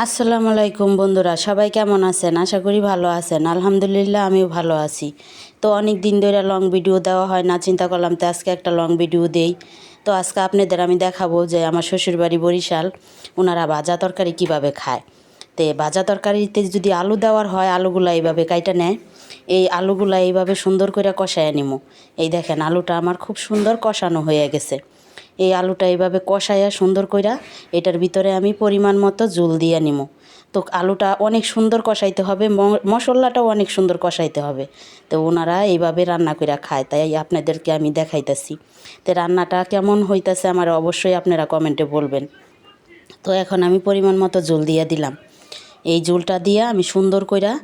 আসসালামু আলাইকুম বন্ধুরা, সবাই কেমন আছেন? আশা করি ভালো আছেন। আলহামদুলিল্লাহ আমিও ভালো আছি। তো অনেক দিন ধরে লং ভিডিও দেওয়া হয় না, চিন্তা করলাম তো আজকে একটা লং ভিডিও দেই। তো আজকে আপনাদের আমি দেখাবো যে আমার শ্বশুরবাড়ি বরিশাল, ওনারা ভাজা তরকারি কিভাবে খায়। তো ভাজা তরকারিতে যদি আলু দেওয়ার হয়, আলুগুলা এইভাবে কাইটা নেয়। এই আলুগুলা এইভাবে সুন্দর করে কষায় নিমু। এই দেখেন আলুটা আমার খুব সুন্দর কষানো হয়ে গেছে। এই আলুটা এইভাবে কষাইয়া সুন্দর কইরা এটার ভিতরে আমি পরিমাণ মতো জল দিয়ে নিমু। তো আলুটা অনেক সুন্দর কষাইতে হবে, মশলাটাও অনেক সুন্দর কষাইতে হবে। তো ওনারা এইভাবে রান্না কইরা খায়, তাই আপনাদেরকে আমি দেখাইতেছি। তো রান্নাটা কেমন হইতেছে আমার অবশ্যই আপনারা কমেন্টে বলবেন। তো এখন আমি পরিমাণ মতো জল দিয়ে দিলাম। এই জলটা দিয়ে আমি সুন্দর কইরা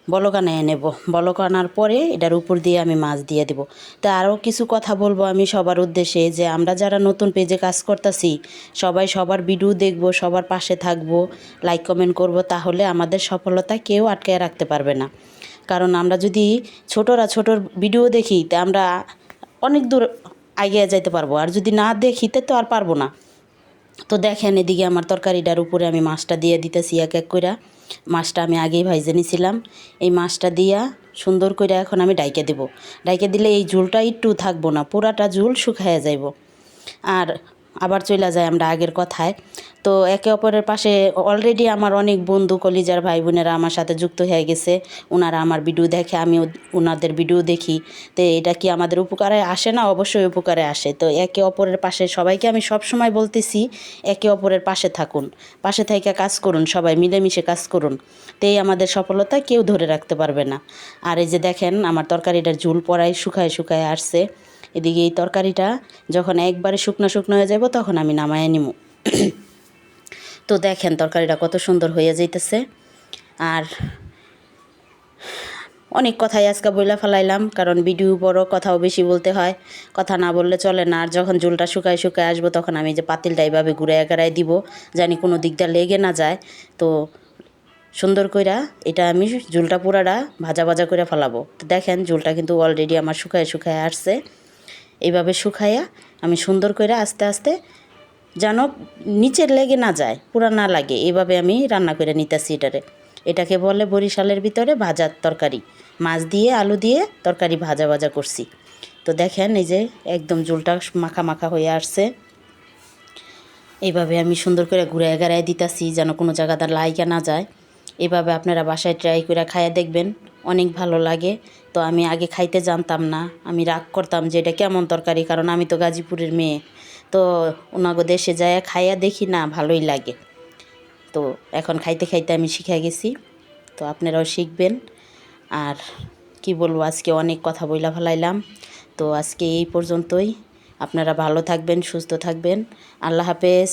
বলক আনায় নেব। বলক আনার পরে এটার উপর দিয়ে আমি মাছ দিয়ে দেব। তো আরও কিছু কথা বলবো আমি সবার উদ্দেশ্যে, যে আমরা যারা নতুন পেজে কাজ করতেছি সবাই সবার ভিডিও দেখব, সবার পাশে থাকব, লাইক কমেন্ট করব, তাহলে আমাদের সফলতা কেউ আটকায় রাখতে পারবে না। কারণ আমরা যদি ছোটোর ভিডিও দেখি তা আমরা অনেক দূর এগিয়ে যাইতে পারবো, আর যদি না দেখিতে তো আর পারবো না। তো দেখেন এদিকে আমার তরকারিটার উপরে আমি মাছটা দিয়ে দিতেছি এক এক কইরা। মাছটা আমি আগেই ভাইজে নিছিলাম। এই মাছটা দিয়া সুন্দর করে এখন আমি ডাইকে দেব। ডাইকে দিলে এই ঝোলটা একটু থাকবো না, পুরাটা ঝোল শুকাইয়া যাইব। আর আবার চলে যায় আমরা আগের কথায়। তো একে অপরের পাশে অলরেডি আমার অনেক বন্ধু কলিজার ভাই বোনেরা আমার সাথে যুক্ত হয়ে গেছে। ওনারা আমার ভিডিও দেখে, আমিও ওনাদের ভিডিও দেখি। তো এটা কি আমাদের উপকারে আসে না? অবশ্যই উপকারে আসে। তো একে অপরের পাশে সবাইকে আমি সব সময় বলতেছি, একে অপরের পাশে থাকুন, পাশে থেকে কাজ করুন, সবাই মিলেমিশে কাজ করুন। তো এই আমাদের সফলতা কেউ ধরে রাখতে পারবে না। আর এই যে দেখেন আমার তরকারিটার ঝোল পড়ায় শুকায় শুকায় আসছে। এদিকে এই তরকারিটা যখন একবারে শুকনো শুকনো হয়ে যাব তখন আমি নামায় নিব। তো দেখেন তরকারিটা কত সুন্দর হয়ে যাইতেছে। আর অনেক কথাই আজকে বইলা ফেলাইলাম, কারণ ভিডিও বড়, কথাও বেশি বলতে হয়, কথা না বললে চলে না। আর যখন ঝোলটা শুকায় শুকায় আসবো তখন আমি যে পাতিলটা এইভাবে ঘুরে এগারায় দিব, জানি কোনো দিকটা লেগে না যায়। তো সুন্দর কইরা এটা আমি ঝোলটা পুরাটা ভাজা ভাজা করে ফেলাবো। তো দেখেন ঝোলটা কিন্তু অলরেডি আমার শুকায় শুকায় আসছে। এইভাবে শুকাইয়া আমি সুন্দর করে আস্তে আস্তে যেন নিচের লেগে না যায়, পুরা না লাগে, এভাবে আমি রান্না করে নিতেছি এটারে। এটাকে বলে বরিশালের ভিতরে ভাজার তরকারি। মাছ দিয়ে আলু দিয়ে তরকারি ভাজা ভাজা করছি। তো দেখেন এই যে একদম ঝোলটা মাখা মাখা হয়ে আসছে। এইভাবে আমি সুন্দর করে ঘুরে এগারায় দিতেছি যেন কোনো জায়গাটা লাইকা না যায়। এভাবে আপনারা বাসায় ট্রাই করে খাইয়া দেখবেন, অনেক ভালো লাগে। তো আমি আগে খাইতে জানতাম না, আমি রাগ করতাম যে এটা কেমন তরকারি, কারণ আমি তো গাজীপুরের মেয়ে। তো ওনাগো দেশে যায় খাইয়া দেখি না ভালোই লাগে। তো এখন খাইতে খাইতে আমি শিখে গেছি। তো আপনারাও শিখবেন। আর কি বলবো, আজকে অনেক কথা বইলা ফেলাইলাম। তো আজকে এই পর্যন্তই। আপনারা ভালো থাকবেন, সুস্থ থাকবেন। আল্লাহ হাফেজ।